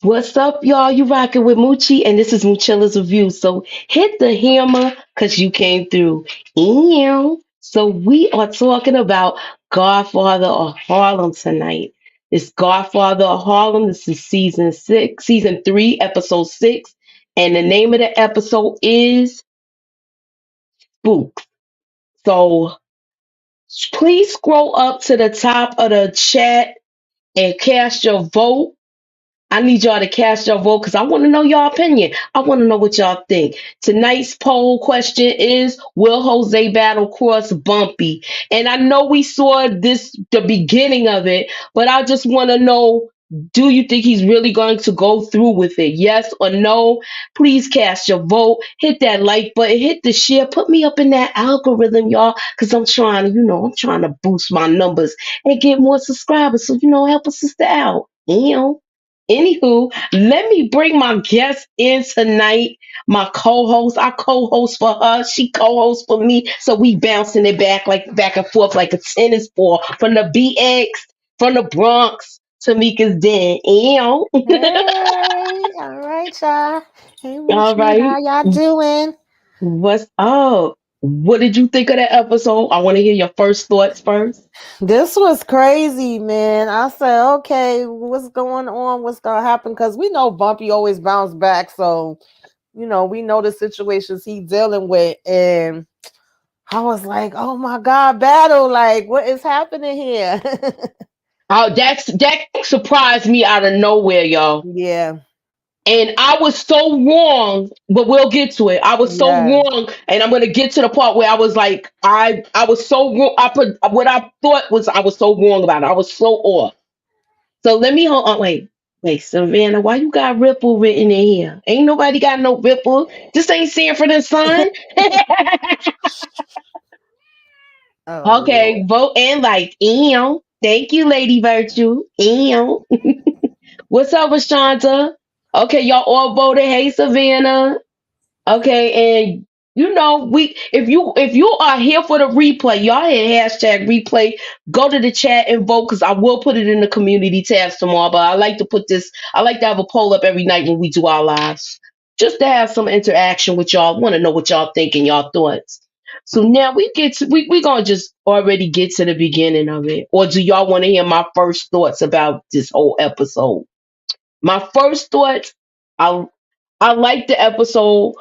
What's up, y'all? You rocking with Moochie, and this is Moochilla's review. So hit the hammer because you came through. Ew. So we are talking about Godfather of Harlem tonight. It's Godfather of Harlem. This is season 3, episode 6, and the name of the episode is Spook. So please scroll up to the top of the chat and cast your vote. I need y'all to cast your vote because I want to know your opinion. I want to know what y'all think. Tonight's poll question is: will Jose battle cross Bumpy? And I know we saw the beginning of it, but I just want to know: do you think he's really going to go through with it? Yes or no? Please cast your vote. Hit that like button. Hit the share. Put me up in that algorithm, y'all, because I'm trying to boost my numbers and get more subscribers. So help a sister out. Anywho, let me bring my guest in tonight. My co-host, I co-host for her. She co-hosts for me. So we bouncing it back and forth like a tennis ball from the BX, from the Bronx, Tamika's den. Ew. Hey, all right, y'all. Hey, All Moochie, how right. y'all doing? What's up? What did you think of that episode? I want to hear your first thoughts first. This was crazy, man. I said, okay, what's going on? What's gonna happen? Because we know Bumpy always bounce back, so we know the situations he's dealing with, and I was like, oh my god, battle! Like, what is happening here? Oh, that surprised me out of nowhere, y'all. Yeah, And I was so wrong, but we'll get to it. I was so yes. wrong, and I'm gonna get to the part where I was like, I was so wrong. I put what I thought was I was so wrong about it. I was so off. So let me hold on. Wait, Savannah, why you got Ripple written in here? Ain't nobody got no Ripple. This ain't Sanford and Son. Oh Okay, Lord. vote and like. Ew. Thank you, Lady Virtue. Ew. What's up, Rashonda? Okay, y'all all voted. Hey, Savannah. Okay, and we if you are here for the replay, y'all hit hashtag replay. Go to the chat and vote because I will put it in the community tabs tomorrow. But I like to have a poll up every night when we do our lives. Just to have some interaction with y'all. Want to know what y'all think and y'all thoughts. So now we gonna just already get to the beginning of it. Or do y'all want to hear my first thoughts about this whole episode? My first thoughts, I I like the episode.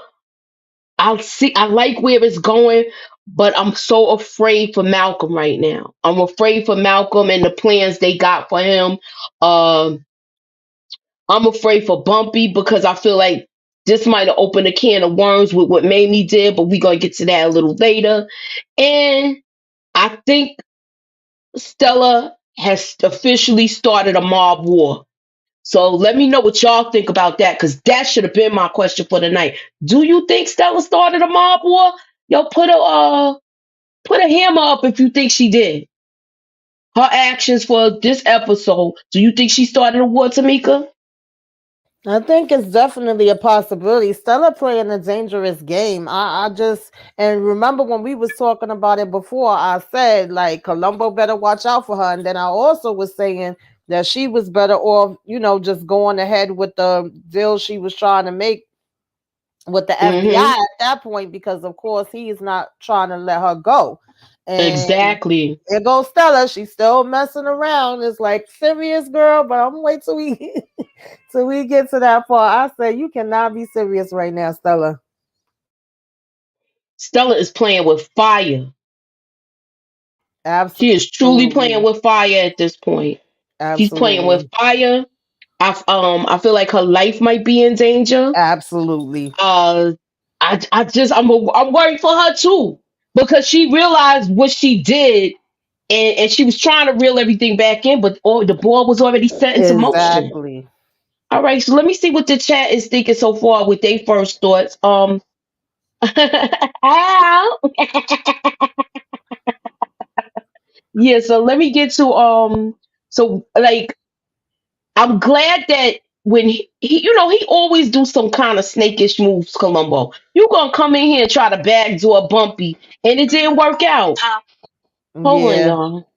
I like where it's going, but I'm so afraid for Malcolm right now. I'm afraid for Malcolm and the plans they got for him. Um, I'm afraid for Bumpy because I feel like this might have opened a can of worms with what Mamie did, but we're gonna get to that a little later. And I think Stella has officially started a mob war. So let me know what y'all think about that, because that should have been my question for the night. Do you think Stella started a mob war? Yo, put a hammer up if you think she did. Her actions for this episode. Do you think she started a war, Tamika? I think it's definitely a possibility. Stella playing a dangerous game. I just and remember when we was talking about it before, I said like Columbo better watch out for her. And then I also was saying that she was better off, just going ahead with the deal she was trying to make with the Mm-hmm. FBI at that point, because of course he is not trying to let her go. And Exactly. there goes Stella. She's still messing around. It's like serious girl, but I'm wait till we till we get to that part. I say you cannot be serious right now, Stella. Stella is playing with fire. She is truly playing Absolutely. with fire at this point. She's playing with Absolutely. fire. I feel like her life might be in danger. Absolutely. Uh, I'm worried for her too because she realized what she did, and she was trying to reel everything back in, but the ball was already set into motion. Exactly. All right, so let me see what the chat is thinking so far with their first thoughts. Ow. Yeah, so let me get to so like I'm glad that when he always do some kind of snakish moves, Columbo. You gonna come in here and try to backdoor Bumpy, and it didn't work out. Hold on, Yeah. y'all.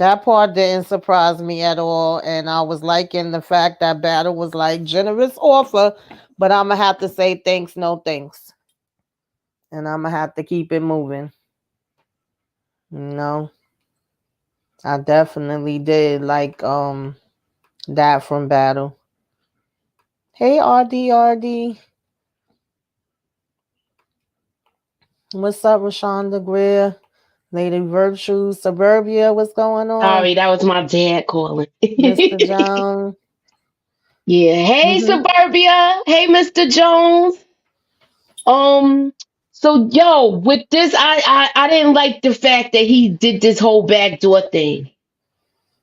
That part didn't surprise me at all, and I was liking the fact that Battle was like generous offer, but I'm gonna have to say thanks, no thanks, and I'm gonna have to keep it moving. No, I definitely did like that from Battle. Hey RD, what's up, Rashonda Greer, Lady Virtue, Suburbia, what's going on, Sorry, that was my dad calling. Mr. Jones? Yeah. Hey, Mm-hmm. Suburbia. Hey, Mr. Jones. Um. So, yo, with this, I didn't like the fact that he did this whole backdoor thing.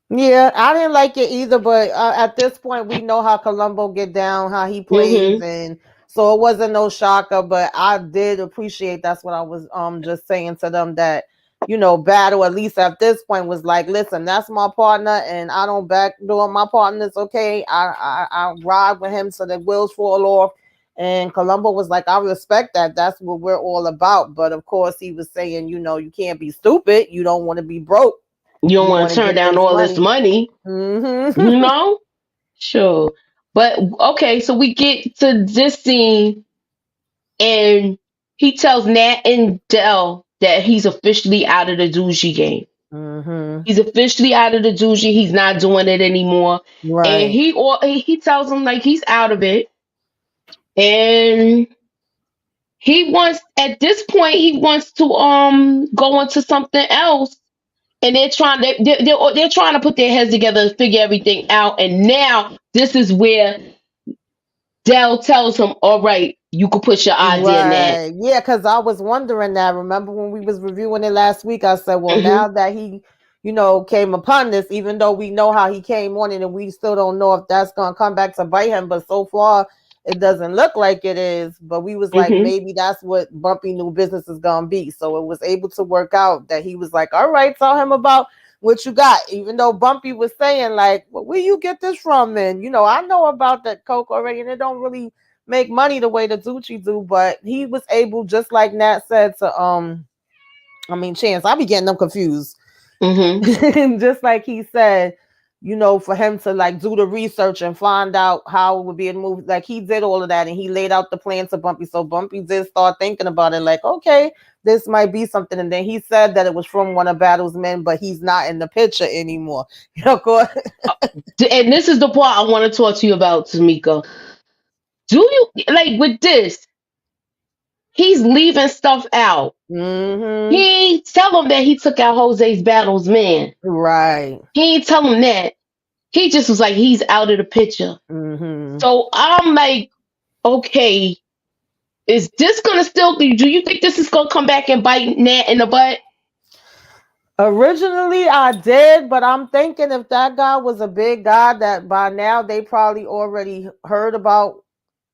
Yeah, I didn't like it either, but at this point, we know how Columbo get down, how he plays, Mm-hmm. and so it wasn't no shocker. But I did appreciate. That's what I was just saying to them that Battle at least at this point was like, listen, that's my partner, and I don't backdoor my partners. Okay, I ride with him so the wheels fall off. And Columbo was like, I respect that. That's what we're all about. But of course, he was saying, you can't be stupid. You don't want to be broke. You don't You want want to to turn get down this all this money. money, Mm-hmm. you know? Sure. But okay, so we get to this scene, and he tells Nat and Dell that he's officially out of the Doogie game. Mm-hmm. He's officially out of the Doogie. He's not doing it anymore. And Right. he tells them like he's out of it. And he wants at this point he wants to go into something else. And they're trying to put their heads together to figure everything out. And now this is where Dell tells him, "All right, you can put your idea in that." Right. Yeah, because I was wondering that. Remember when we was reviewing it last week? I said, well, Hmm. now that he, came upon this, even though we know how he came on it and we still don't know if that's gonna come back to bite him, but so far it doesn't look like it is. But we was like, Hmm. maybe that's what Bumpy New Business is gonna be. So it was able to work out that he was like, all right, tell him about what you got. Even though Bumpy was saying, like, well, where you get this from? And I know about that Coke already, and it don't really make money the way the Zucci do, but he was able, just like Nat said, to Chance, I be getting them confused. Hmm. Just like he said, for him to like do the research and find out how it would be a movie. Like he did all of that and he laid out the plan to Bumpy. So Bumpy did start thinking about it, like, okay, this might be something. And then he said that it was from one of Battle's men, but he's not in the picture anymore. Of course. And this is the part I want to talk to you about, Tamika. Do you like with this? He's leaving stuff out. Mm-hmm. He ain't tell him that he took out Jose's battles, man. Right. He ain't tell him that. He just was like, he's out of the picture. Mm-hmm. So I'm like, okay, is this gonna still be? Do you think this is gonna come back and bite Nat in the butt? Originally, I did, but I'm thinking if that guy was a big guy, that by now they probably already heard about,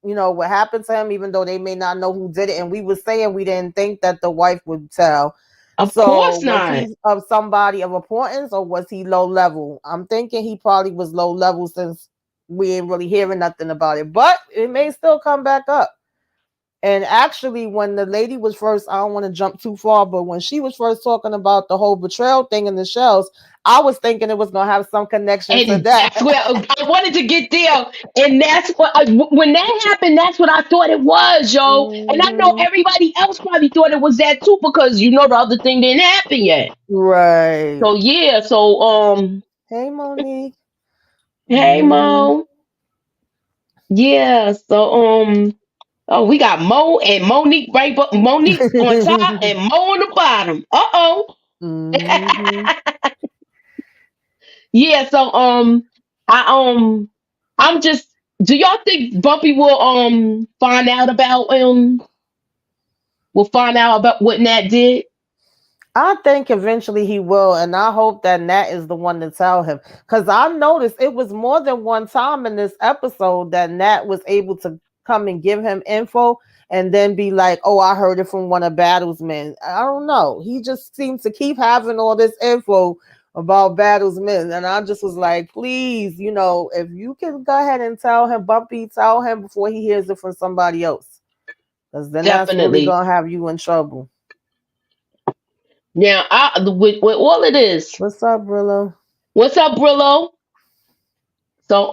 what happened to him, even though they may not know who did it. And we were saying we didn't think that the wife would tell. Of So course was not. he of somebody of importance or was he low level? I'm thinking he probably was low level since we ain't really hearing nothing about it, but it may still come back up. And actually, when the lady was first, I don't want to jump too far, but when she was first talking about the whole betrayal thing in the shells, I was thinking it was going to have some connection to And that. that's where I wanted to get there. And that's when that happened, that's what I thought it was, yo. And I know Mm-hmm. everybody else probably thought it was that too because the other thing didn't happen yet. Right. So yeah, so Hey, Monique. hey Mm-hmm. Mo. Yeah, so oh, we got Mo and Monique right, but Monique on top and Mo on the bottom. Uh-oh. Mm-hmm. Yeah, so I I'm just do y'all think Bumpy will find out about what Nat did? I think eventually he will, and I hope that Nat is the one to tell him. Because I noticed it was more than one time in this episode that Nat was able to come and give him info and then be like, oh, I heard it from one of Battle's men. I don't know. He just seems to keep having all this info about Battle's men. And I just was like, please, if you can go ahead and tell him, Bumpy, tell him before he hears it from somebody else. Because then that's really Definitely. going to have you in trouble. Now, with all of this, What's up, Brillo? what's up, Brillo? So,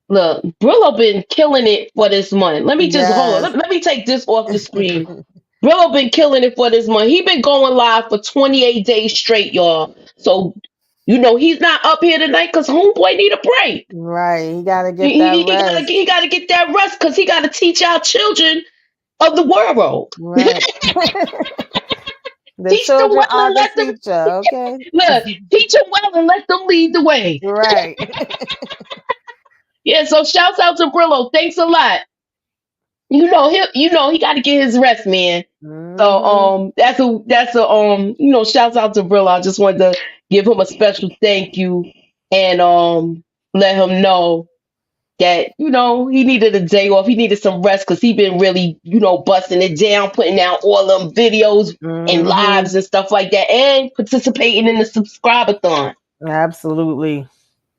look, Brillo been killing it for this month. Let me just hold on. Yes. Let me take this off the screen. Brillo been killing it for this month. He been going live for 28 days straight, y'all. So, he's not up here tonight because homeboy need a break. Right. He gotta He, get that he, he gotta rest. he gotta get that rest because he gotta teach our children of the world. Right. The Teach them children well are and the let them future, okay? look. Teach them well and let them lead the way. Right. Yeah. So shouts out to Brillo. Thanks a lot. He got to get his rest, man. So Hmm. that's a shouts out to Brillo. I just wanted to give him a special thank you and let him know that he needed a day off. He needed some rest because he been really busting it down, putting out all them videos and Hmm. lives and stuff like that, and participating in the subscribathon. Absolutely.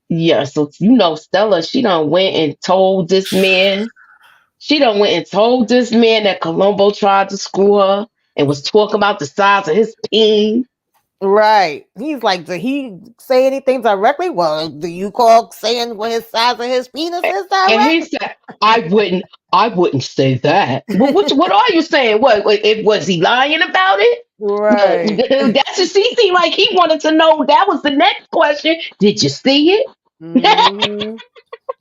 Yeah, so Stella, she done went and told this man. She done went and told this man that Columbo tried to screw her and was talking about the size of his peen. Right. He's like, did he say anything directly? Well, do you call saying what his size of his penis is And direct? he said, I wouldn't say that. Well, what are you saying? Was he lying about it? Right. That's just he seemed like he wanted to know. That was the next question. Did you see it? Hmm.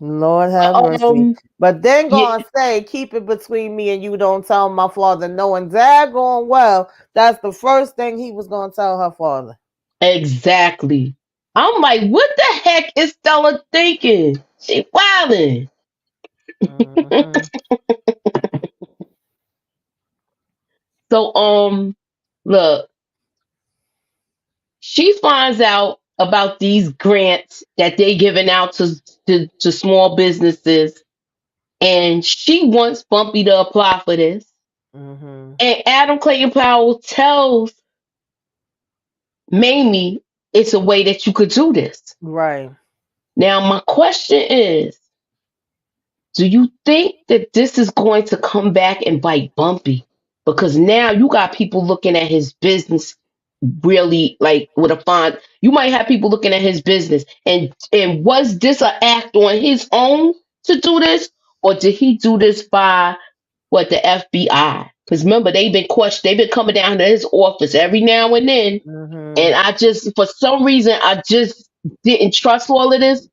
Lord have mercy. um, But then yeah, gonna say, keep it between me and you, don't tell my father, knowing daggone well that's the first thing he was gonna tell her father. exactly. I'm like, what the heck is Stella thinking? She wilding. Hmm. So, look, she finds out about these grants that they giving out to small businesses, and she wants Bumpy to apply for this. Hmm. And Adam Clayton Powell tells Mamie it's a way that you could do this. Right. Now, my question is, do you think that this is going to come back and bite Bumpy? Because now you got people looking at his business really like with a fine. You might have people looking at his business, and was this an act on his own to do this, or did he do this by the FBI? Because remember they've been questioned. They've been coming down to his office every now and then, Hmm. and I just for some reason I just didn't trust all of this.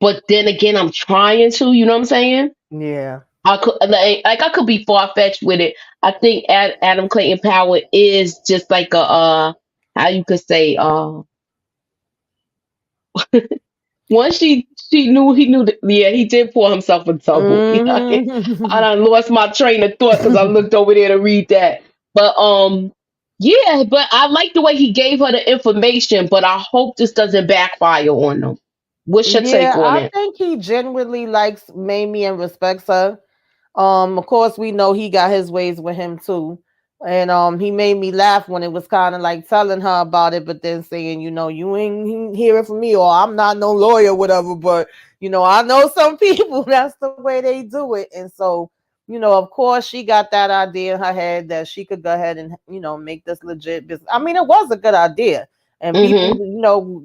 But then again, I'm trying to. You know what I'm saying? Yeah. I could like I could be far fetched with it. I think Adam Clayton Power is just like a how you could say once she knew he knew that, yeah, he did pour himself a double. I Hmm. done lost my train of thought because I looked over there to read that. But yeah, but I like the way he gave her the information, but I hope this doesn't backfire on them. What's your take Yeah, on I it? think he genuinely likes Mamie and respects her. Of course, we know he got his ways with him too. And he made me laugh when it was kind of like telling her about it, but then saying, you ain't hearing from me, or I'm not no lawyer, whatever. But I know some people, that's the way they do it. And so, of course, she got that idea in her head that she could go ahead and make this legit business. I mean, it was a good idea. And people, Mm-hmm.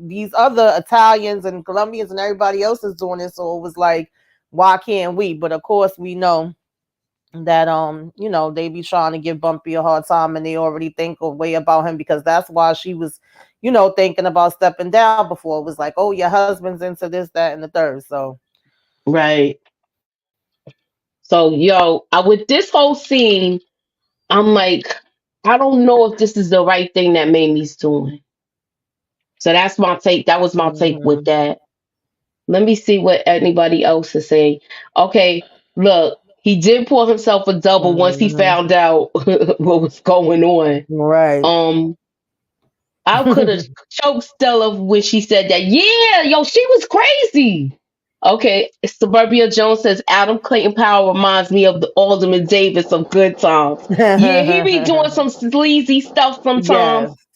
these other Italians and Colombians and everybody else is doing it. So it was like, why can't we? But of course, we know that they be trying to give Bumpy a hard time, and they already think a way about him, because that's why she was thinking about stepping down before. It was like, oh, your husband's into this, that, and the third. So Right. So yo, with this whole scene, I'm like, I don't know if this is the right thing that Mamie's doing. So that's my take. That was my take with mhm, that. Let me see what anybody else is saying. Okay, look, he did pour himself a double once he mhm, found out what was going on. right. Um, I could have choked Stella when she said that. Yeah, yo, she was crazy. Okay, Suburbia Jones says Adam Clayton Powell reminds me of the Alderman Davis of Good Times. Yeah, he be doing some sleazy stuff sometimes. Yes.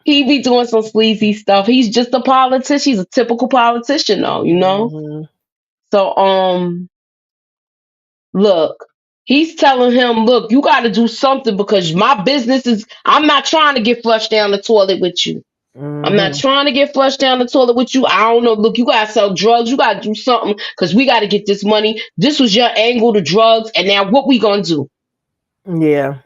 He be doing some sleazy stuff. He's just a politician. He's a typical politician, though. Mhm, So, look. He's telling him, look, you got to do something because my business is, I'm not trying to get flushed down the toilet with you. I'm not Mm-hmm. trying to get flushed down the toilet with you. I don't know. Look, you got to sell drugs. You got to do something because we got to get this money. This was your angle to drugs. And now what we going to do? Yeah.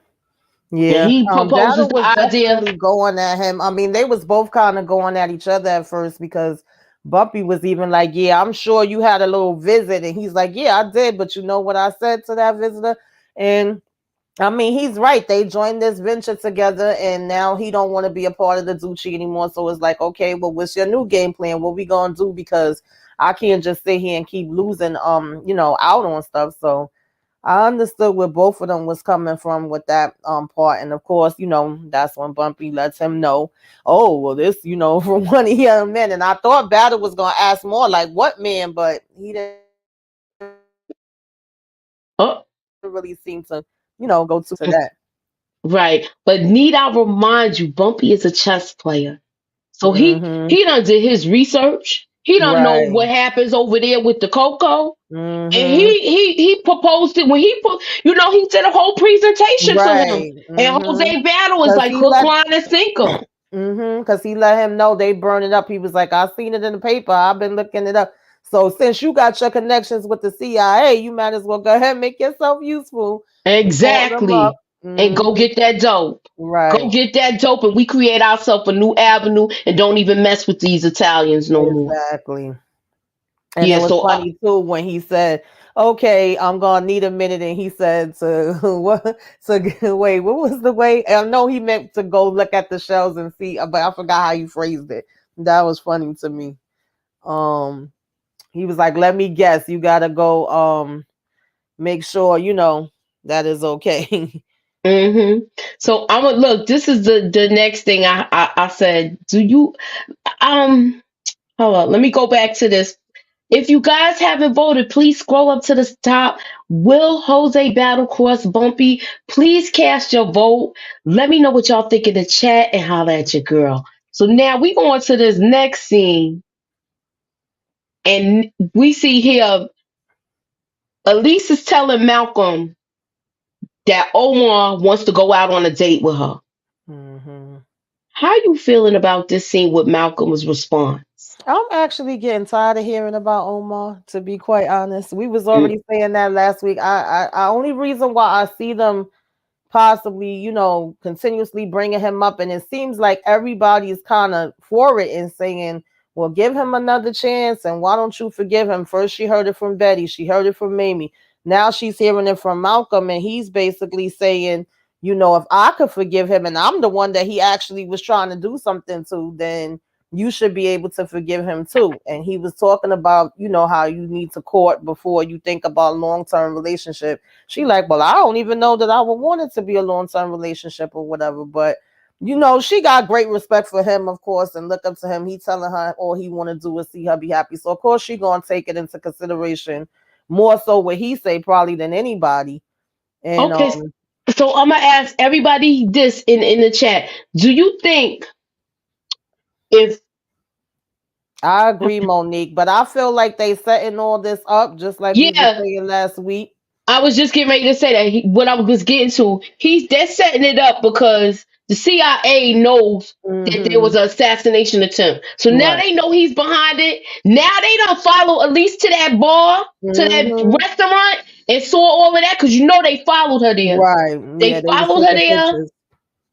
And Yeah. he proposes Battle the was idea. definitely going at him. I mean, they was both kind of going at each other at first because Bumpy was even like, "Yeah, I'm sure you had a little visit," and he's like, "Yeah, I did, but you know what I said to that visitor?" And I mean, he's right. They joined this venture together, and now he don't want to be a part of the Ducci anymore. So it's like, okay, well, what's your new game plan? What we gonna do? Because I can't just sit here and keep losing, out on stuff. So I understood where both of them was coming from with that part, and of course, that's when Bumpy lets him know, oh well, this, from one of the men, and I thought Battle was gonna ask more like what man, but he didn't really seem to, Oh, go to that. right. But need I remind you, Bumpy is a chess player. So Mm-hmm. he done did his research. He don't know Right. what happens over there with the cocoa. And Mm-hmm. he proposed it when he did a whole presentation to him. Right. And Mm-hmm. Jose Battle is Cause like he hook, let line, and sinker. Cause he let him know they burn it up. He was like, I seen it in the paper. I've been looking it up. So since you got your connections with the CIA, you might as well go ahead and make yourself useful and call them up. Exactly. And go Mm-hmm. get that dope. Go Right. get that dope, and we create ourselves a new avenue, and don't even mess with these Italians no more. Exactly. And it Yeah. was So funny too when he said, "Okay, I'm gonna need a minute," and he said to what? To wait, what was the way? I know he meant to go look at the shells and see, but I forgot how you phrased it. That was funny to me. Um, he was like, "Let me guess, you gotta go. Make sure that is okay." hmm so I'm gonna look. This is the next thing I said. Do you um? Hold on. Let me go back to this. If you guys haven't voted, please scroll up to the top. Will Jose battle cross Bumpy? Please cast your vote. Let me know what y'all think in the chat and holla at your girl. So now we go on to this next scene, and we see here Elise is telling Malcolm that Omar wants to go out on a date with her. hmm How you feeling about this scene with Malcolm's response? I'm actually getting tired of hearing about Omar. To be quite honest, we was Mm, already saying that last week. I only reason why I see them possibly, continuously bringing him up. And it seems like everybody's kind of for it and saying, well, give him another chance. And why don't you forgive him? First, she heard it from Betty. She heard it from Mamie. Now she's hearing it from Malcolm. And he's basically saying, if I could forgive him and I'm the one that he actually was trying to do something to, then you should be able to forgive him too. And he was talking about, how you need to court before you think about long-term relationship. She like, well, I don't even know that I would want it to be a long-term relationship or whatever. But she got great respect for him, of course, and look up to him. He telling her all he want to do is see her be happy. So of course she gonna take it into consideration more so what he say probably than anybody. And Okay, so I'm gonna ask everybody this in the chat. Do you think if I agree, Monique, but I feel like they setting all this up just like we were yeah, saying last week. I was just getting ready to say that what I was getting to, they're setting it up because the CIA knows that there was Mm-hmm. an assassination attempt. So now Right. they know he's behind it. Now they don't follow at least to that bar, to that Mm-hmm. restaurant, and saw all of that because they followed her there. Right. They Yeah, they was followed her taking there, pictures.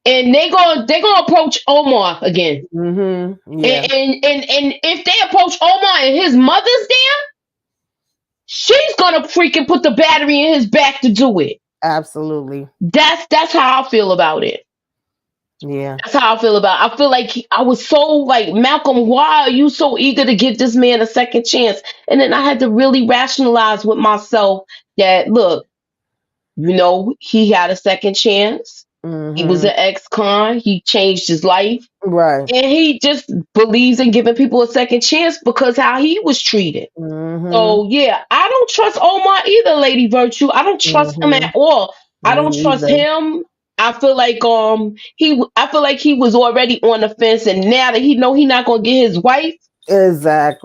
and they gonna approach Omar again. Mm-hmm. Yeah. And if they approach Omar and his mother's there, she's gonna freaking put the battery in his back to do it. Absolutely. That's how I feel about it. Yeah. That's how I feel about it. I feel like I was so like, Malcolm, why are you so eager to give this man a second chance? And then I had to really rationalize with myself that look, he had a second chance. He was Mm-hmm. an ex-con. He changed his life. Right. And he just believes in giving people a second chance because how he was treated. Mm-hmm. So yeah, I don't trust Omar either, Lady Virtue. I don't trust him Mm-hmm. at all. I Me don't trust neither. him. I feel like I feel like he was already on the fence, and now that he know he not gonna get his wife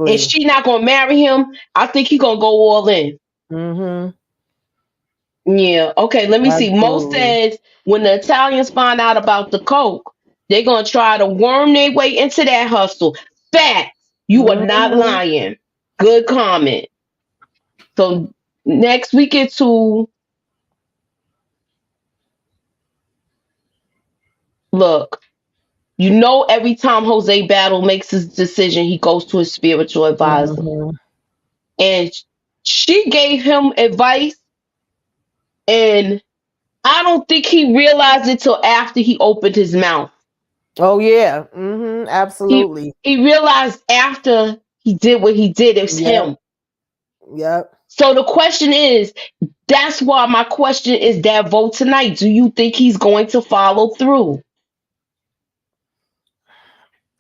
and Exactly. she not gonna marry him, I think he gonna go all in. Mm-hmm. Yeah. Okay, let me see. Mo Absolutely. says when the Italians find out about the coke, they're gonna try to worm their way into that hustle. Facts. You are not Hmm. lying. Good comment. So next we get to look. You know, every time Jose Battle makes his decision, he goes to his spiritual advisor, Hmm. and she gave him advice, and I don't think he realized it till after he opened his mouth. Oh yeah. He Absolutely. he realized after he did what he did, it's Yep. him. Yep. So the question is, that's why my question is that vote tonight. Do you think he's going to follow through?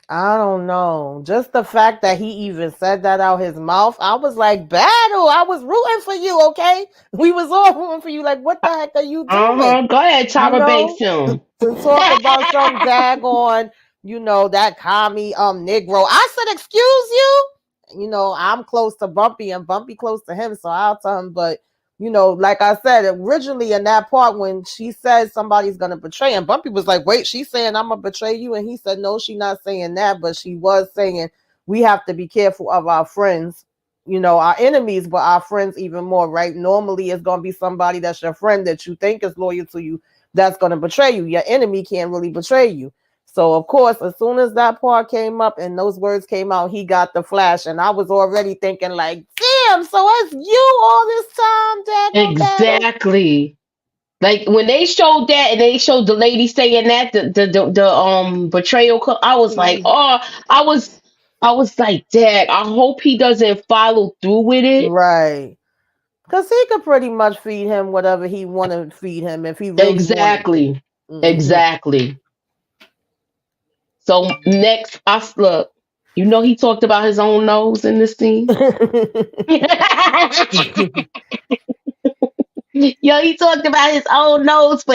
I don't know. Just the fact that he even said that out his mouth, I was like, Battle, I was rooting for you, okay? We was all rooting for you. Like, what the heck are you doing? Uh-huh. Go ahead, You Tyra Banks know? him. To talk about some daggone, that commie Negro. I said, excuse you? I'm close to Bumpy and Bumpy close to him, so I'll tell him, but like I said, originally in that part when she said somebody's gonna betray him, Bumpy was like, wait, she's saying I'm gonna betray you, and he said, no, she's not saying that, but she was saying we have to be careful of our friends, our enemies, but our friends even more, right? Normally it's gonna be somebody that's your friend that you think is loyal to you that's gonna betray you. Your enemy can't really betray you. So of course, as soon as that part came up and those words came out, he got the flash, and I was already thinking like, "Damn! So it's you all this time, daggone Battle." Exactly. Like when they showed that and they showed the lady saying that the betrayal, I was like, oh, I was like, Dad, I hope he doesn't follow through with it. Right. Because he could pretty much feed him whatever he wanted to feed him if he really wanted to. Exactly, Mm-hmm. exactly. So next, I look. You know, he talked about his own nose in this scene. Yo, he talked about his own nose for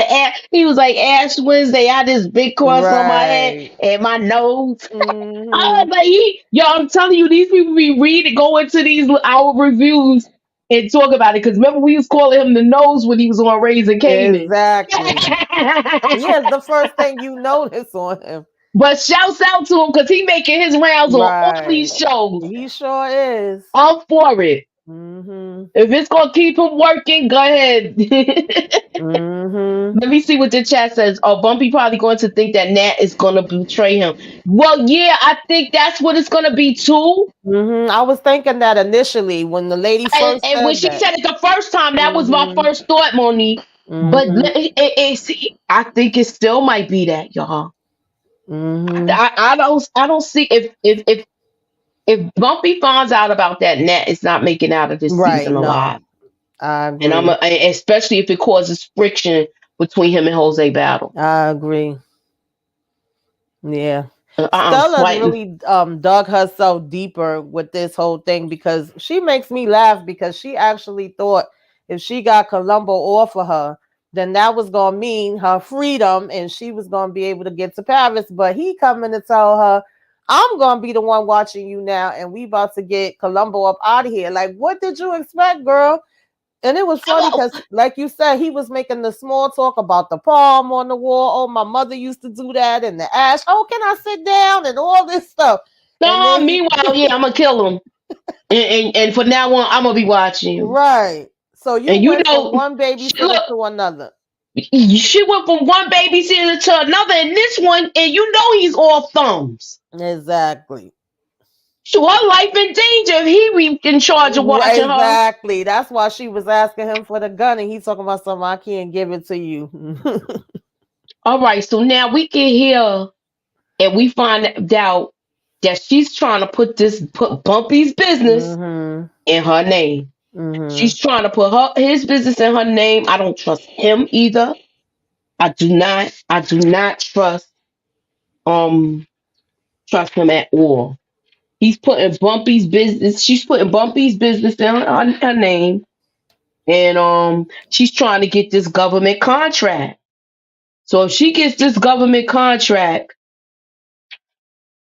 he was like Ash Wednesday. I had this big cross on my head Right. and my nose. I Mm-hmm. was like, yo, I'm telling you, these people be reading, go into these our reviews and talk about it. Because remember, we was calling him the nose when he was on Raising Canaan. Exactly. Yeah, it's the first thing you notice on him. But shouts out to him because he making his rounds on all Right. these shows. He sure is. I'm for it. Mm-hmm. If it's gonna keep him working, go ahead. Mm-hmm. Let me see what the chat says. Oh, Bumpy probably going to think that Nat is gonna betray him. Well, yeah, I think that's what it's gonna be too. Mm-hmm. I was thinking that initially when the lady first And when said she that. said it the first time, that was my Mm-hmm. first thought, Monique. But Mm-hmm. see, I think it still might be that, y'all. Mm-hmm. I don't see if Bumpy finds out about that, Nat is not making out of this Right. season alive. No, I And agree. especially if it causes friction between him and Jose Battle. I agree. Yeah. I'm Stella fighting. really dug herself deeper with this whole thing because she makes me laugh because she actually thought if she got Columbo off of her, then that was gonna mean her freedom and she was gonna be able to get to Paris. But he coming to tell her, I'm gonna be the one watching you now, and we about to get Columbo up out of here. Like, what did you expect, girl? And it was funny because, like you said, he was making the small talk about the palm on the wall. Oh, my mother used to do that, and the ash. Oh, can I sit down? And all this stuff. And No, then he, meanwhile, yeah, I'm gonna kill him. And from now on, I'm gonna be watching you. right. So you And you went from know, one babysitter look, to another. she went from one babysitter to another, and this one, and you know he's all thumbs. Exactly. So her life in danger if he be in charge of watching her. Exactly. That's why she was asking him for the gun, and he's talking about something. I can't give it to you. All right, so now we can hear and we find out that she's trying to put Bumpy's business Mm-hmm. in her name. Mm-hmm. She's trying to put his business in her name. I don't trust him either. I do not um trust him at all. He's putting Bumpy's business. She's putting Bumpy's business in her name, and she's trying to get this government contract. So if she gets this government contract,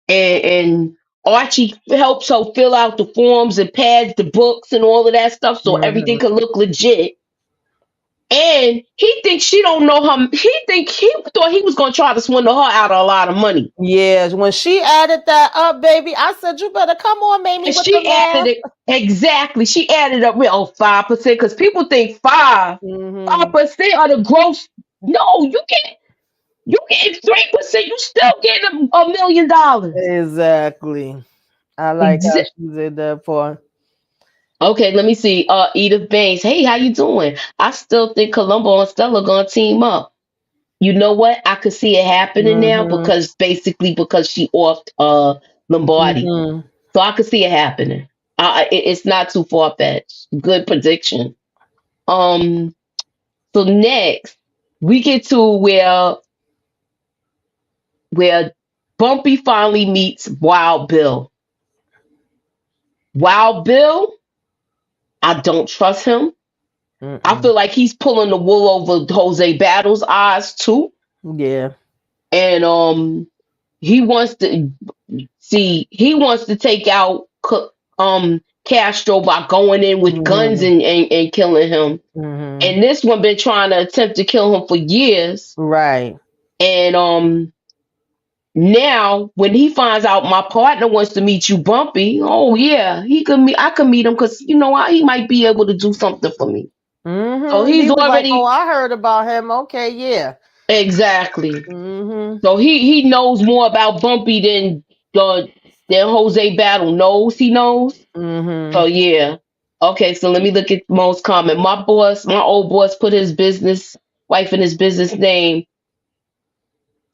and Archie helps her fill out the forms and pads the books and all of that stuff, so everything Mm-hmm. can look legit. And he thinks she don't know him. He thought he was gonna try to swindle her out of a lot of money. Yeah, when she added that up, baby, I said you better come on, Mamie, And with the she added math. it exactly. She added up with 5% because people think five Mm-hmm. percent of the gross. No, you get 3%. You still getting $1 million. Exactly. I like how Exa- she did that part. okay, let me see. Edith Baines. Hey, how you doing? I still think Columbo and Stella gonna team up. You know what? I could see it happening now Mm-hmm. because basically because she offed Lombardi. Mm-hmm. So I could see it happening. It's not too far fetched. Good prediction. Um. So next we get to where Bumpy finally meets Wild Bill. Wild Bill, I don't trust him. I Mm-mm. feel like he's pulling the wool over Jose Battle's eyes too, Yeah. and he wants to he wants to take out Castro by going in with guns Mm-hmm. and killing him. Mm-hmm. And this one been trying to attempt to kill him for years. Right. And now when he finds out my partner wants to meet you, Bumpy, oh yeah, I could meet him because you know what, he might be able to do something for me. So Mm-hmm. He he's was like, "Oh, already I heard about him. Okay, yeah." exactly. Mm-hmm. So he knows more about Bumpy uh, than Jose Battle knows. He knows. So Mm-hmm. yeah. Okay, so let me look at most common. My old boss put his business wife in his business name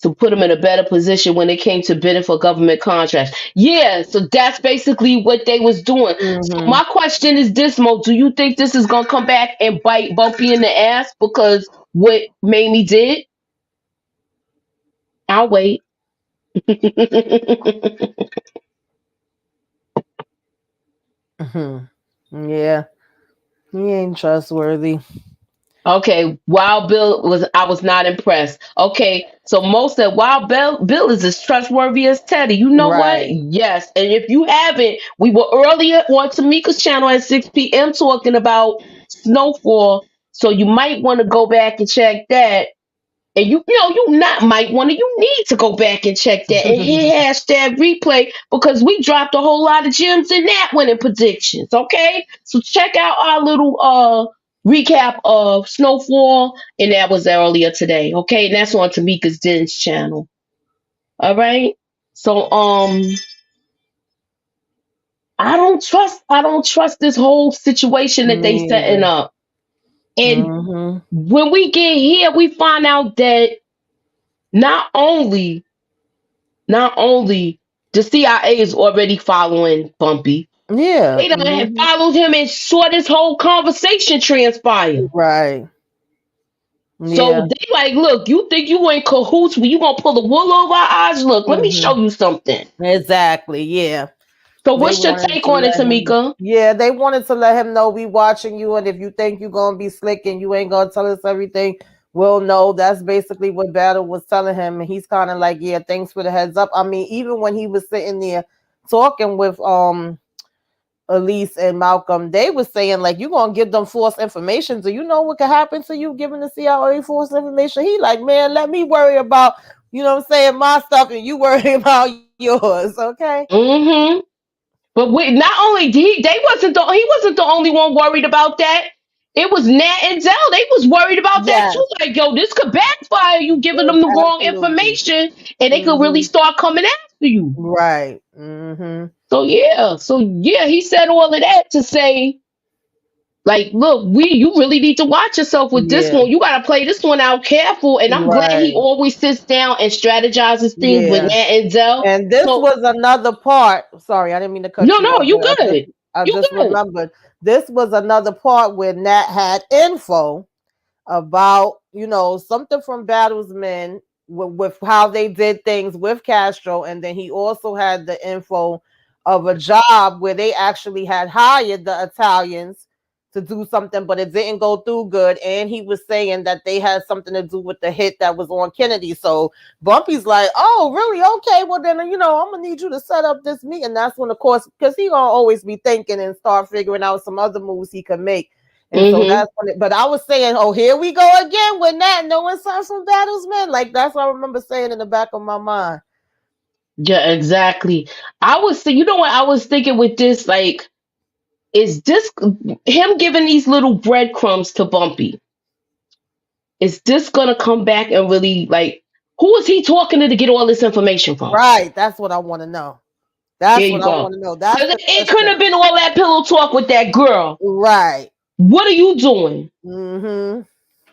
to put him in a better position when it came to bidding for government contracts. Yeah, so that's basically what they was doing. So Mm-hmm. my question is this, Mo, do you think this is gonna come back and bite Bumpy in the ass because what Mamie did? I'll wait. Mm-hmm. Yeah. He ain't trustworthy. Okay, Wild Bill was I was not impressed. Okay, so most said Wild Bill is as trustworthy as Teddy. You know what? Right. Yes. And if you haven't, we were earlier on Tamika's channel at 6 p.m. talking about Snowfall. So you might want to go back and check that. And you not might want to, you need to go back and check that and hit hashtag replay because we dropped a whole lot of gems in that one in predictions. Okay, so check out our little recap of Snowfall, and that was earlier today. Okay, and that's on Tamika's Den's channel. All right, so I don't trust this whole situation that Me they setting either. up, and Mm-hmm. when we get here, we find out that not only Not only the CIA is already following Bumpy, Yeah. they done have Mm-hmm. followed him and saw this whole conversation transpire. Right. So Yeah. they like, look, you think you in cahoots when you gonna pull the wool over our eyes? Look, let me Mm-hmm. show you something. Exactly. Yeah. So They what's your wanted take to on it, let him. Tamika? Yeah, they wanted to let him know we watching you, and if you think you're gonna be slick and you ain't gonna tell us everything, we'll know. That's basically what Battle was telling him, and he's kind of like, yeah, thanks for the heads up. I mean, even when he was sitting there talking with Elise and Malcolm, they was saying like, you gonna give them false information. Do you know what could happen to you giving the CIA false information? He like, man, let me worry about, you know what I'm saying, my stuff, and you worry about yours, okay? Mm-hmm. But not only he wasn't the only one worried about that. It was Nat and Zell. They was worried about that Yes, too. Like, yo, this could backfire you giving them the wrong absolutely. information, and they could really Hmm. start coming after you. Right. Hmm. So yeah, he said all of that to say, like, look, you really need to watch yourself with this Yeah. one. You gotta play this one out careful. And I'm glad he Right. always sits down and strategizes things with Yeah. Nat and Zell. And this So was another part. Sorry, I didn't mean to cut no, you no, off, you but good. I You just good. remembered this was another part where Nat had info about, something from Battle's men with how they did things with Castro, and then he also had the info of a job where they actually had hired the Italians to do something, but it didn't go through good. And he was saying that they had something to do with the hit that was on Kennedy. So Bumpy's like, oh, really? Okay, well then, I'm gonna need you to set up this meeting. That's when, of course, because he gonna always be thinking and start figuring out some other moves he can make. And so Mm-hmm. that's when but I was saying, oh, here we go again with that. No one sons from battles, man. Like that's what I remember saying in the back of my mind. Yeah, exactly. You know what I was thinking with this, like, is this him giving these little breadcrumbs to Bumpy? Is this gonna come back and really, like, who is he talking to get all this information from? Right. That's what I want to know. There That's you what I go. want to know. That's Because the it couldn't question. have been all that pillow talk with that girl. Right. What are you doing? Mm-hmm.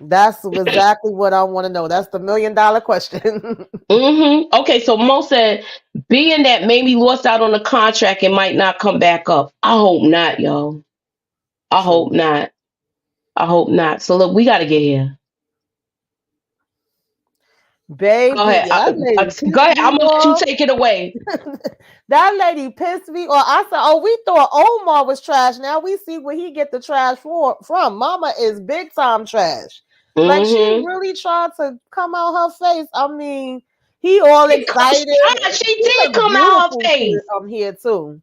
That's exactly what I want to know. That's the $1 million question. Okay, so Mo said, being that maybe lost out on the contract and might not come back up. I hope not, yo. I hope True. not. I hope not. So look, we gotta get here. Go Baby, ahead. that lady Go pissed ahead. me I'm gonna let you off. take it away. That lady pissed me off. I said, oh, we thought Omar was trash. Now we see where he get the trash from. Mama is big time trash. Like she Mm-hmm. really tried to come out her face. I mean, he all excited. She She did looked come out her beautiful here, face. here too.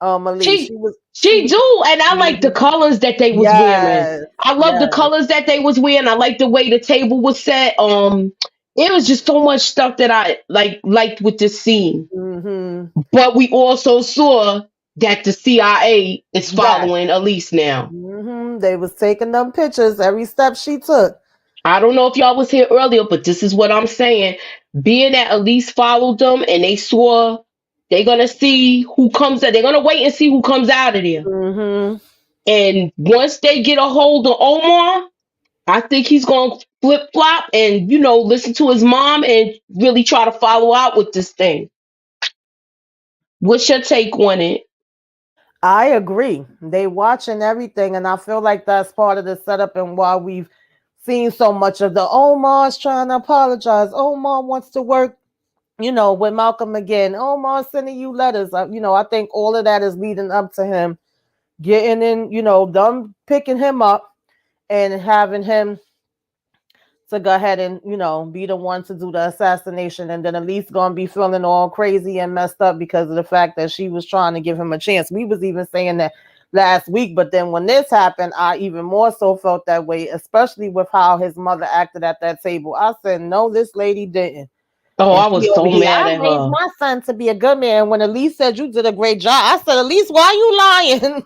Elise. She She she was do, and I like the mhm. colors that they was wearing. Yes, I love the yes. colors that they was wearing. I like the way the table was set. It was just so much stuff that I liked with this scene. Hmm. But we also saw that the CIA is Yes. following Elise now. They was taking them pictures every step she took. I don't know if y'all was here earlier, but this is what I'm saying. Being that Elise followed them and they saw, they're gonna see who comes out. They're gonna wait and see who comes out of there. Hmm. And once they get a hold of Omar, I think he's gonna flip flop and listen to his mom and really try to follow out with this thing. What's your take on it? I agree. They watching everything, and I feel like that's part of the setup and why we've seen so much of the Omar's trying to apologize. Omar wants to work, with Malcolm again. Omar sending you letters. I think all of that is leading up to him getting in, them picking him up and having him to go ahead and be the one to do the assassination, and then Elise gonna be feeling all crazy and messed up because of the fact that she was trying to give him a chance. We was even saying that last week, but then when this happened, I even more so felt that way, especially with how his mother acted at that table. I said, no, this lady didn't. Oh, And I she was over so here, mad I at raised her. my son to be a good man. When Elise said you did a great job, I said, Elise, why you lying?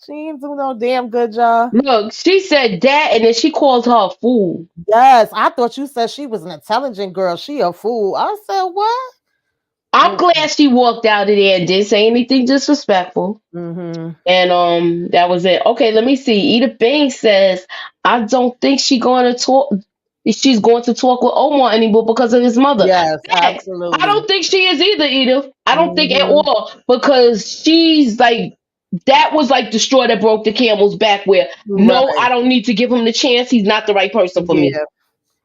She ain't do no damn good job. Look, she said that, and then she called her a fool. Yes, I thought you said she was an intelligent girl. She a fool. I said, what? I'm Mm-mm. glad she walked out of there and didn't say anything disrespectful. Mm-hmm. And that was it. Okay, let me see. Edith Banks says, I don't think she's going to talk with Omar anymore because of his mother. Yes, Facts. I absolutely. don't think she is either, Edith. I don't think at Mm-hmm. all, because she's like, that was like the straw that broke the camel's back, where no, I Right. don't need to give him the chance. He's not the right person for me. Yeah.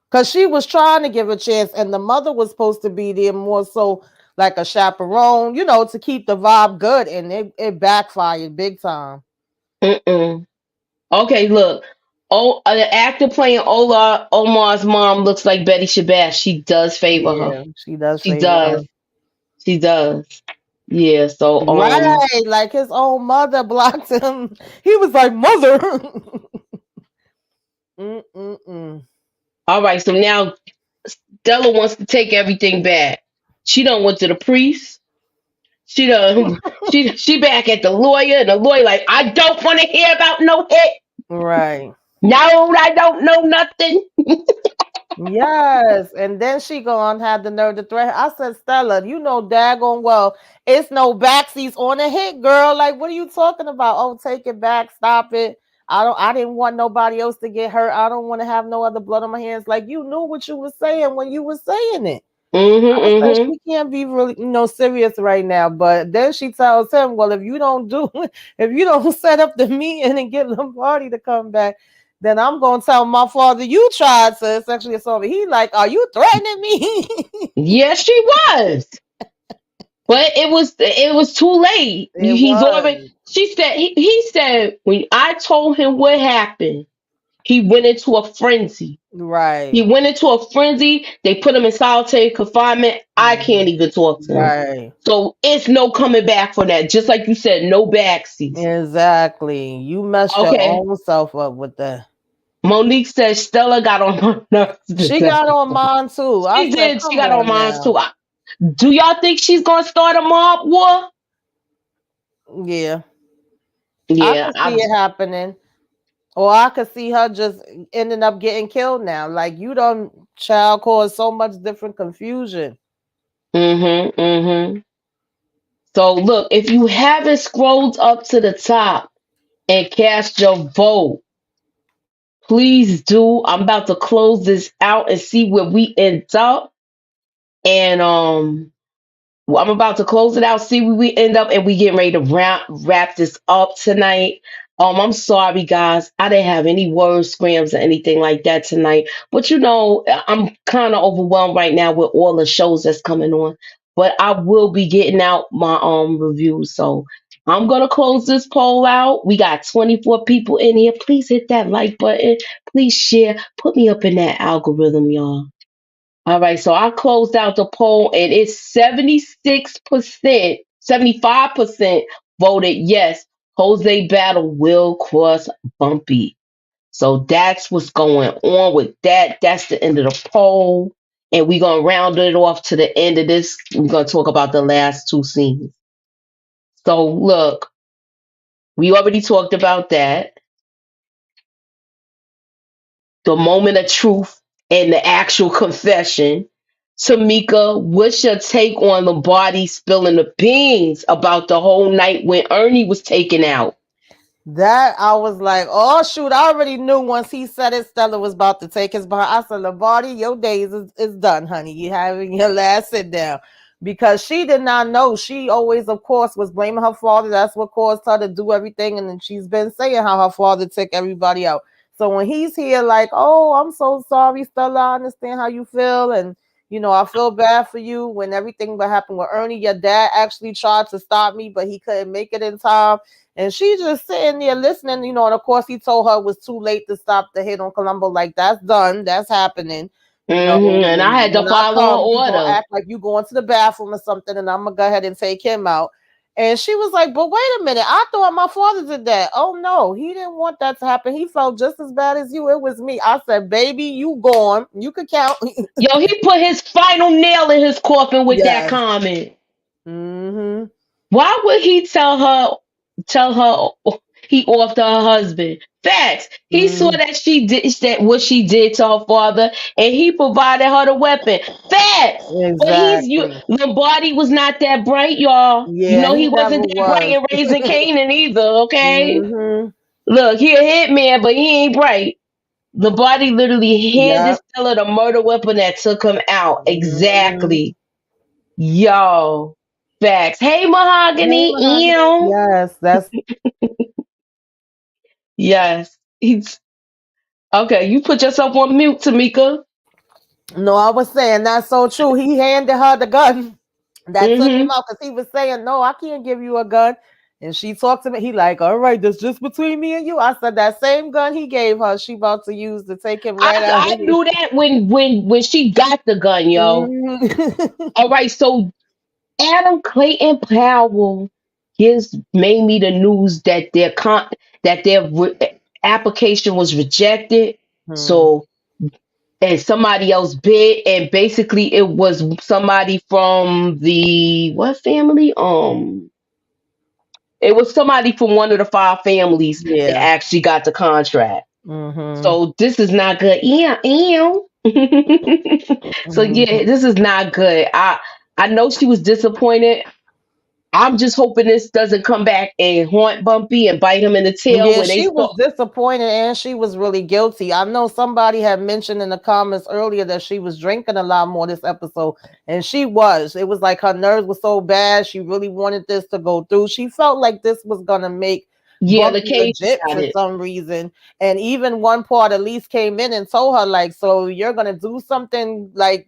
Because she was trying to give a chance, and the mother was supposed to be there more so like a chaperone, to keep the vibe good, and it backfired big time. Mm-mm. Okay, look. Oh, the actor playing Omar's mom looks like Betty Shabazz. She does favor her. Yeah, she does She favor her. does. She does. Yeah. So Right, like his own mother blocked him. He was like, "Mother." Mm-mm-mm. all right. So now Stella wants to take everything back. She done went to the priest. She done she back at the lawyer, and the lawyer like, I don't want to hear about no hit. Right. No, I don't know nothing. Yes, and then she gonna have the nerve to threaten. I said, Stella, you know daggone well it's no backseats on a hit, girl. Like, what are you talking about? Oh, take it back, stop it. I didn't want nobody else to get hurt. I don't want to have no other blood on my hands. Like, you knew what you were saying when you were saying it. Mm-hmm. I said Mm-hmm. she can't be really, serious right now. But then she tells him, well, if you don't do, if you don't set up the meeting and get Lombardi to come back, then I'm gonna tell my father you tried to sexually assault me. He like, are you threatening me? Yes, she was. But it was too late. It He's already. was. She said he said, when I told him what happened, He went into a frenzy. He Right. went into a frenzy. They put him in solitary confinement. I can't even talk to him. Right. So it's no coming back from that. Just like you said, no backseas. Exactly. You messed your Okay. own self up with that. Monique says Stella got on my nerves this She got on episode. mine too. I She said, did. She come got on on mine now. too. Do y'all think she's gonna start a mob war? Yeah. I Yeah, could see it happening. Or I could see her just ending up getting killed now. Like you don't child cause so much different confusion. mm-hmm. So look, if you haven't scrolled up to the top and cast your vote, please do. I'm about to close this out and see where we end up. And well, I'm about to close it out, see where we end up, and we getting ready to wrap this up tonight. I'm sorry, guys. I didn't have any word scrams or anything like that tonight. But I'm kind of overwhelmed right now with all the shows that's coming on. But I will be getting out my reviews. So I'm gonna close this poll out. We got 24 people in here. Please hit that like button. Please share. Put me up in that algorithm, y'all. All right, so I closed out the poll and it's 76%, 75% voted yes, Jose Battle will cross Bumpy. So that's what's going on with that. That's the end of the poll. And we're going to round it off to the end of this. We're going to talk about the last two scenes. So look, we already talked about that. The moment of truth and the actual confession. Tamika, what's your take on Lombardi spilling the beans about the whole night when Ernie was taken out? That I was like, oh shoot, I already knew once he said it, Stella was about to take his behind. I said, Lombardi, your days is done, honey. You having your last sit down. Because she did not know. She always, of course, was blaming her father. That's what caused her to do everything. And then she's been saying how her father took everybody out. So when he's here, like, oh, I'm so sorry, Stella. I understand how you feel. And, I feel bad for you when everything that happened with Ernie. Your dad actually tried to stop me, but he couldn't make it in time. And she just sitting there listening, and of course he told her it was too late to stop the hit on Columbo. Like, that's done, that's happening. And I had to When I follow come, you her gonna order. act like you going to the bathroom or something, and I'm gonna go ahead and take him out. And she was like, but wait a minute, I thought my father did that. Oh no, he didn't want that to happen. He felt just as bad as you. It was me. I said, baby, you gone. You could count. Yo, he put his final nail in his coffin with that Yes. comment. Mm-hmm. Why would he tell her he off to her husband? Facts. He saw Mm-hmm. that she did that what she did to her father, and he provided her the weapon. Facts. But Exactly. Lombardi was not that bright, y'all. Yeah, He he wasn't never that bright was. in raising Canaan either. Okay, Mm-hmm. look, he a hitman, but he ain't bright. Lombardi literally handed Yep. Stella the murder weapon that took him out. Mm-hmm. Exactly. Yo, facts. Hey, Hey, Mahogany. Mahogany. Ew. Yes, that's Yes. He's okay. You put yourself on mute, Tamika. no. I was saying that's so true. He handed her the gun that took him Mm-hmm. out because he was saying, "No, I can't give you a gun." And she talked to me. He like, "All right, that's just between me and you." I said that same gun he gave her, she about to use to take him right out. I knew that when she got the gun, yo. Mhm. All right, so Adam Clayton Powell gives made me the news that their application was rejected. Hmm. So and somebody else bid, and basically it was somebody from the what family? It was somebody from one of the five families that Yeah. actually got the contract. Hmm. So this is not good. Ew, ew. So yeah, Hmm. this is not good. I know she was disappointed. I'm just hoping this doesn't come back and haunt Bumpy and bite him in the tail Yeah, where they she was start. disappointed and she was really guilty. I know somebody had mentioned in the comments earlier that she was drinking a lot more this episode, and she was. It was like her nerves were so bad. She really wanted this to go through. She felt like this was gonna make Yeah, the Bumpy cage legit got for it. some reason. And even one part at least came in and told her, like, so you're gonna do something like,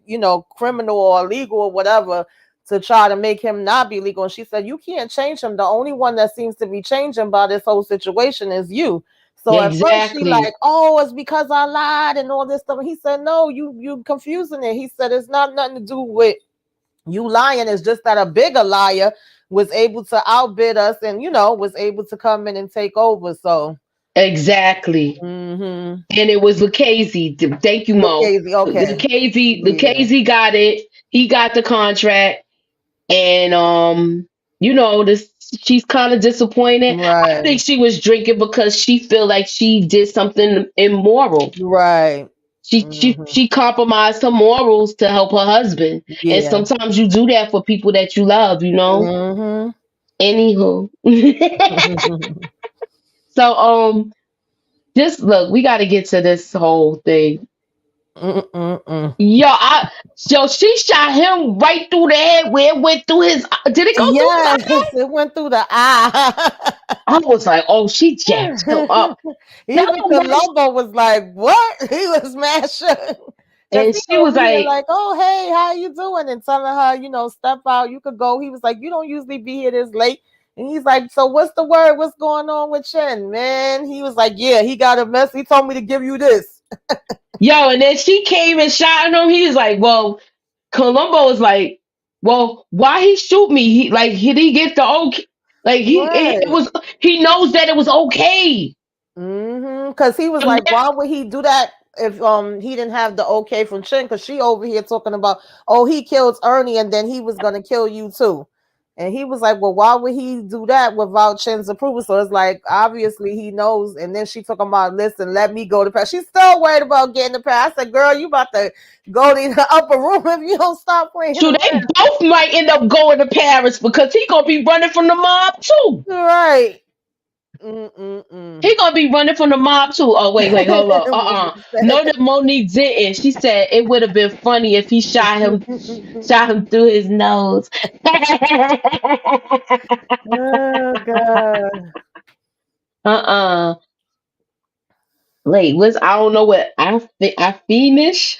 criminal or illegal or whatever to try to make him not be legal. And she said, you can't change him. The only one that seems to be changing by this whole situation is you. So at first she Exactly. like, oh, it's because I lied and all this stuff. And he said, no, you confusing it. He said it's not nothing to do with you lying. It's just that a bigger liar was able to outbid us and was able to come in and take over. So Exactly. mm-hmm. And it was Lucchese. Thank you, Mo. Lucchese, okay. Yeah. Lucchese got it. He got the contract. And this she's kind of disappointed. I Right. think she was drinking because she feel like she did something immoral. Right. She she Mm-hmm. she compromised her morals to help her husband. And Yeah. sometimes you do that for people that you love. Mm-hmm. Anywho. So just look, we gotta get to this whole thing. Mm-mm-mm. Yo, she shot him right through the head where it went through his. Did it go through his Yes, eye? it went through the eye. I was like, oh, she jacked him up. Tell Even him that. Columbo was like, "What?" He was mad shook because And he she was over here like, like, "Oh, hey, how you doing?" and telling her, step out. You could go. He was like, "You don't usually be here this late." And he's like, "So what's the word? What's going on with Chen, man?" He was like, "Yeah, he got a mess. He told me to give you this." yo, and then she came and shot him. He was like, well, Columbo was like, well, why he shoot me? He did he get the okay? Like it Right. was he knows that it was okay. Because he was So like, now, why would he do that if he didn't have the okay from Chin? Because she over here talking about, oh, he killed Ernie and then he was gonna kill you too. And he was like, well, why would he do that without Chin's approval? So it's like obviously he knows. And then she talking about, listen, let me go to Paris. She's still worried about getting to Paris. I said, girl, you about to go to the upper room if you don't stop playing so around. they both might end up going to Paris because he gonna be running from the mob too. Right. Mm-mm-mm. He gonna be running from the mob too. Oh wait, hold on. What he No, said. that Monique didn't. She said it would have been funny if he shot him through his nose. Oh God. uh Wait, I don't know what I fiendish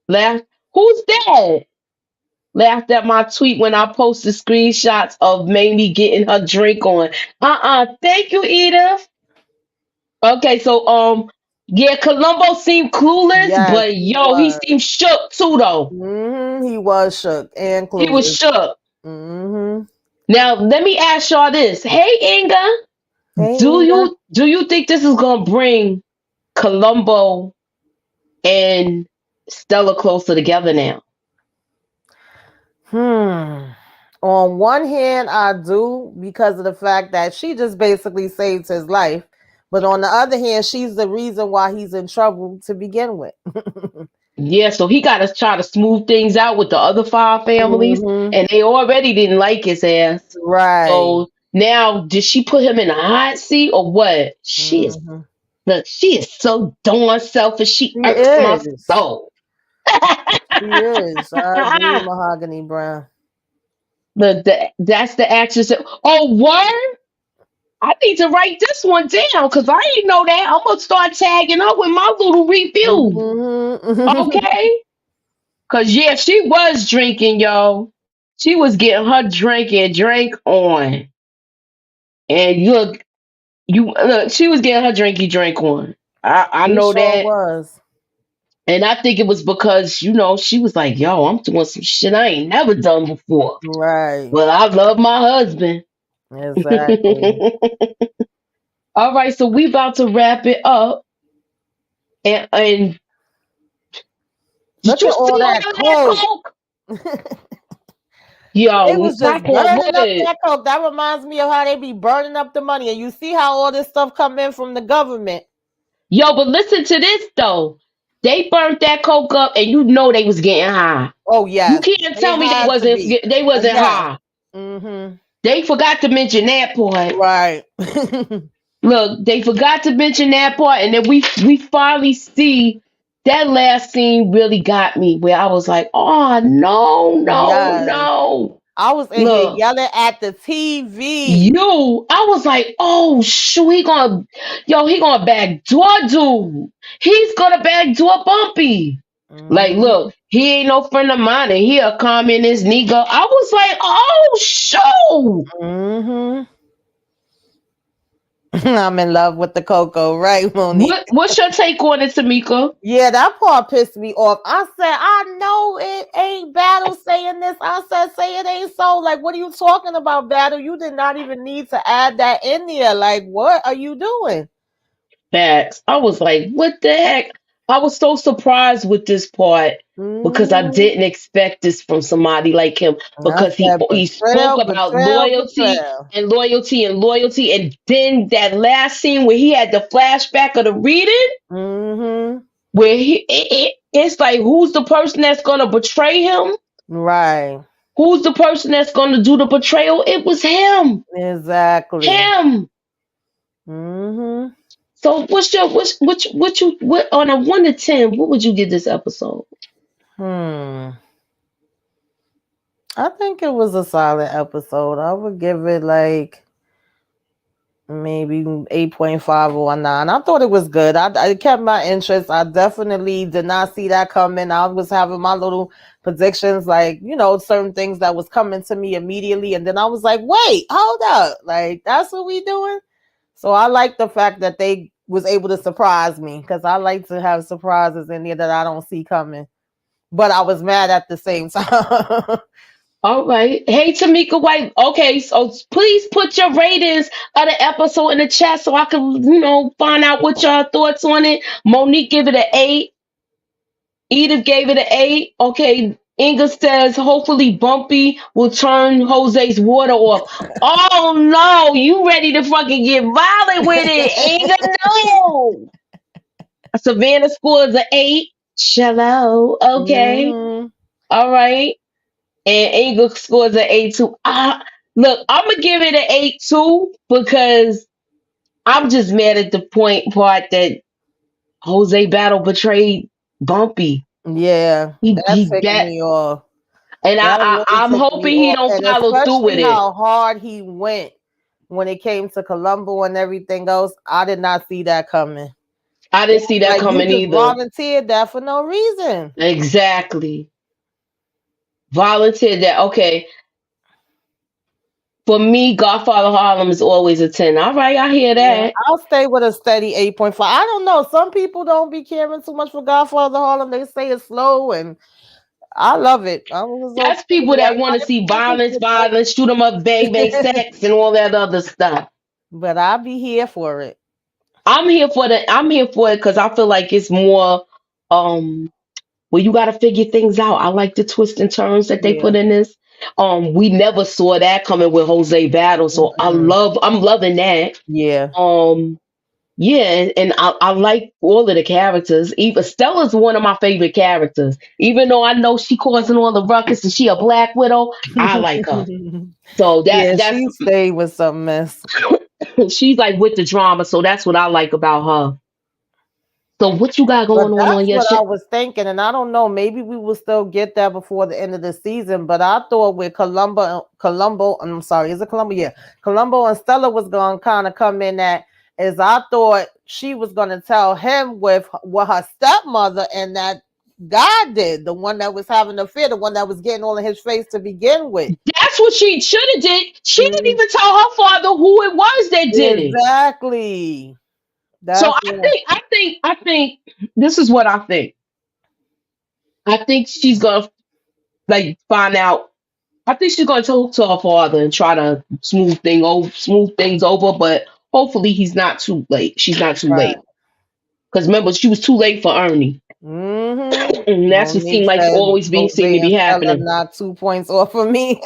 laughed. Who's that? Laughed at my tweet when I posted screenshots of Mamie getting her drink on. Thank you, Edith. Okay, so yeah, Columbo seemed clueless, Yes, but he yo, he was. seemed shook too though. He was shook and He was clueless. shook. hmm Now let me ask y'all this. Hey Inga, Hey, do Inga. you think this is gonna bring Columbo and Stella closer together now? Hmm. On one hand, I do because of the fact that she just basically saved his life. But on the other hand, she's the reason why he's in trouble to begin with. Yeah, so he got to try to smooth things out with the other five families, hmm and they already didn't like his ass. Right. So now, did she put him in a hot seat or what? hmm Look, she is so darn selfish. She She irks my is. soul. She is. I agree, Mahogany Brown. That's the actress. Oh, word! I need to write this one down because I didn't know that. I'm gonna start tagging up with my little review. hmm Okay? Cause yeah, she was drinking, yo. She was getting her drink on. And look, she was getting her drink on. I He know sure that. was. And I think it was because, she was like, yo, I'm doing some shit I ain't never done before. Right. Well, I love my husband. Exactly. All right, so we about to wrap it up. And did Look you at all see all that of that coke. coke? They Yo, was just I can't burning up wait. that coke. That reminds me of how they be burning up the money. And you see how all this stuff come in from the government. Yo, but listen to this though. They burnt that coke up, and you know they was getting high. Oh You yes, can't they tell me had to be. they wasn't Yes. high. Mm-hmm. They forgot to mention that part. Right. Look, they forgot to mention that part, and then we finally see that last scene really got me where I was like, oh no, no, Yes. no. I was in here Look, yelling at the TV. I was like, oh shoot, he gonna backdoor dude. He's gonna backdoor Bumpy. Like, Mm-hmm. look, he ain't no friend of mine, and he a communist nigga. I was like, oh shoot. Mm-hmm. I'm in love with the cocoa, right, Monique? What's your take on it, Tamika? Yeah, that part pissed me off. I said, I know it ain't Battle saying this. I said, say it ain't so. Like, what are you talking about, Battle? You did not even need to add that in there. Like, what are you doing? Facts. I was like, what the heck? I was so surprised with this part because I Mm-hmm. didn't expect this from somebody like him I because he said, he spoke betrayal, about betrayal, loyalty betrayal. and loyalty and loyalty, and then that last scene where he had the flashback of the reading Mm-hmm. where it's like, who's the person that's gonna betray him? Right. Who's the person that's gonna do the betrayal? It was him. Exactly. Him. Mm-hmm. So what on a 1 to 10, what would you give this episode? Hmm. I think it was a solid episode. I would give it like maybe 8.5 or a 9. I thought it was good. I kept my interest. I definitely did not see that coming. I was having my little predictions, like, certain things that was coming to me immediately. And then I was like, wait, hold up. Like, that's what we doing? So I like the fact that they was able to surprise me, because I like to have surprises in there that I don't see coming. But I was mad at the same time. All right. Hey, Tamika White. Okay, so please put your ratings of the episode in the chat so I can, find out what y'all thoughts on it. Monique give it an 8. Edith gave it an 8. Okay. Inga says hopefully Bumpy will turn Jose's water off. Oh no, you ready to fucking get violent with it, Inga? No. Savannah scores an 8. Shallow. Okay. Hmm. All right. And Angel scores an 8 too. Look, I'm gonna give it an 8 too because I'm just mad at the part that Jose Battle betrayed Bumpy. Yeah, that He ticked bet, me off. and That really I'm ticked me hoping he off. don't And follow through with especially it. how hard he went when it came to Columbo and everything else. I did not see that coming. I It didn't was see that like, you coming just either. volunteered that for no reason. Exactly. Volunteered that. Okay. For me, Godfather Harlem is always a 10. All right, I hear Yeah, that. I'll stay with a steady 8.5. I don't know. Some people don't be caring too much for Godfather Harlem. They say it's slow, and I love it. I was okay That's people with it. that want to see I think violence, it's great. violence, shoot 'em up, bang, bang, sex, and all that other stuff. But I'll be here for it. I'm here for it because I feel like it's more um well, you gotta figure things out. I like the twists and turns that they Yeah. put in this. We never saw that coming with Jose Battle, so Mm-mm. I'm loving that. Yeah. Um yeah, and I like all of the characters. Even Stella's one of my favorite characters. Even though I know she causing all the ruckus and she a black widow, I like her. So Yeah, that's she stayed with some mess. she's like with the drama, so that's what I like about her. So what you got But going on that's your what I shit? was thinking, and I don't know. Maybe we will still get that before the end of the season. But I thought with Columbo, I'm sorry, is it Columbo? Yeah, Columbo and Stella was going to kind of come in at, is I thought she was going to tell him with what her stepmother and that guy did, the one that was having the affair, the one that was getting all in his face to begin with. That's what she should have did. She didn't Mm, even tell her father who it was that did it. exactly. So That's what. I think this is what I think. I think she's gonna like find out. I think she's gonna talk to her father and try to smooth things over. But hopefully he's not too late. She's not too Right. late because remember she was too late for Ernie, Mm-hmm. and that's what Monique seemed like said always be seem Jose to and be Stella happening. knocked 2 points off of me.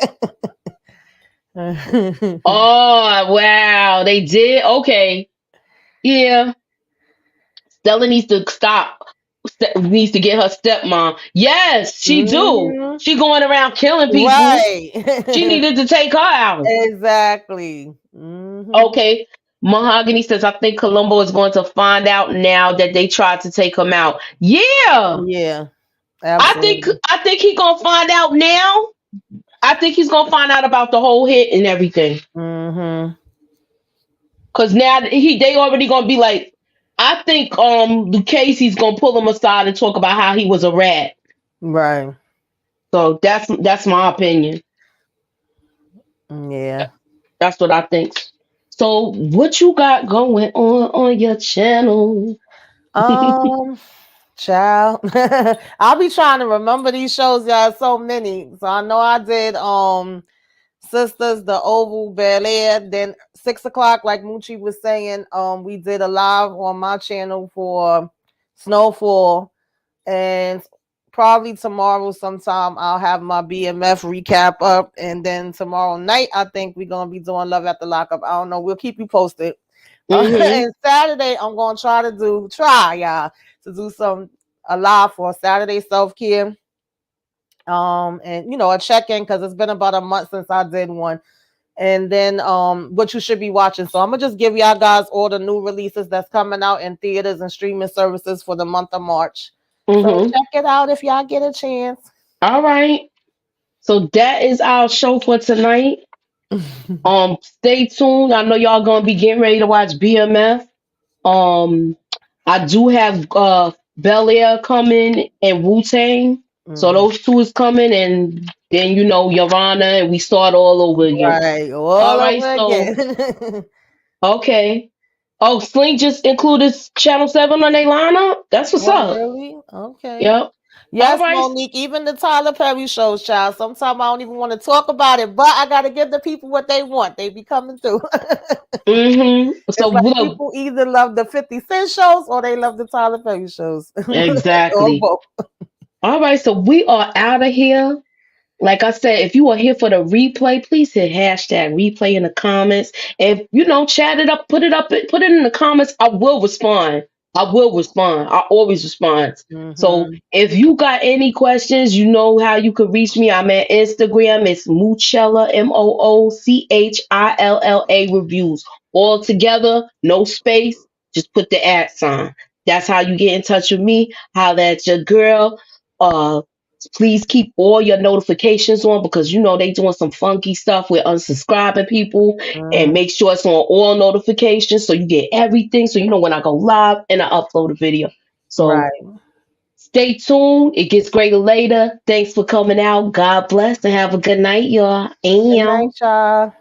Oh wow, they did. Okay, yeah. Stella needs to stop. Needs to get her stepmom. Yes, she do. Mhm. She going around killing people. Right. She needed to take her out. Exactly. Hmm. Okay. Mahogany says, I think Columbo is going to find out now that they tried to take him out. Yeah. Yeah, I think absolutely. I think he's gonna find out now. I think he's gonna find out about the whole hit and everything. Hmm. Cause now they already gonna be like, I think Lucchese's gonna pull him aside and talk about how he was a rat. Right. So that's my opinion. Yeah. That's what I think. So what you got going on your channel? Um, Child, I'll be trying to remember these shows, y'all. So many. So I know I did Sisters, the Oval, Bel Air. Then 6 o'clock, like Moochie was saying, we did a live on my channel for Snowfall, and probably tomorrow sometime I'll have my BMF recap up, and then tomorrow night I think we're gonna be doing Love at the Lockup. I don't know. We'll keep you posted. Mm-hmm. And Saturday I'm gonna try y'all to do some a live for Saturday self care. And a check-in because it's been about a month since I did one. And then what you should be watching. So I'm gonna just give y'all guys all the new releases that's coming out in theaters and streaming services for the month of March. So Mm-hmm. check it out if y'all get a chance. All right. So that is our show for tonight. Stay tuned. I know y'all gonna be getting ready to watch BMF. Um, I do have Bel Air coming and Wu Tang. So Mhm. those two is coming, and then Yavana, and we start all over again. Right, All all right. over So again. okay. Oh, Sling just included Channel 7 on their lineup. That's what's Oh, up. really? Okay. Yep. All Yes, right. Monique, even the Tyler Perry shows, child. Sometimes I don't even want to talk about it, but I got to give the people what they want. They be coming through. Mm-hmm. So It's like look, people either love the 50 Cent shows or they love the Tyler Perry shows. Or exactly. both. All right. So we are out of here. Like I said, if you are here for the replay, please hit hashtag replay in the comments. If chat it up, put it in the comments. I will respond. I will respond. I always respond. So Mm-hmm. if you got any questions, you know how you can reach me. I'm at Instagram. It's Moochella, Moochilla reviews. All together, no space. Just put the @ sign. That's how you get in touch with me. How that's your girl. Please keep all your notifications on because they doing some funky stuff with unsubscribing people, and Mm-hmm. make sure it's on all notifications so you get everything. So when I go live and I upload a video. So Right. stay tuned. It gets greater later. Thanks for coming out. God bless and have a good night, y'all. Good night, And y'all.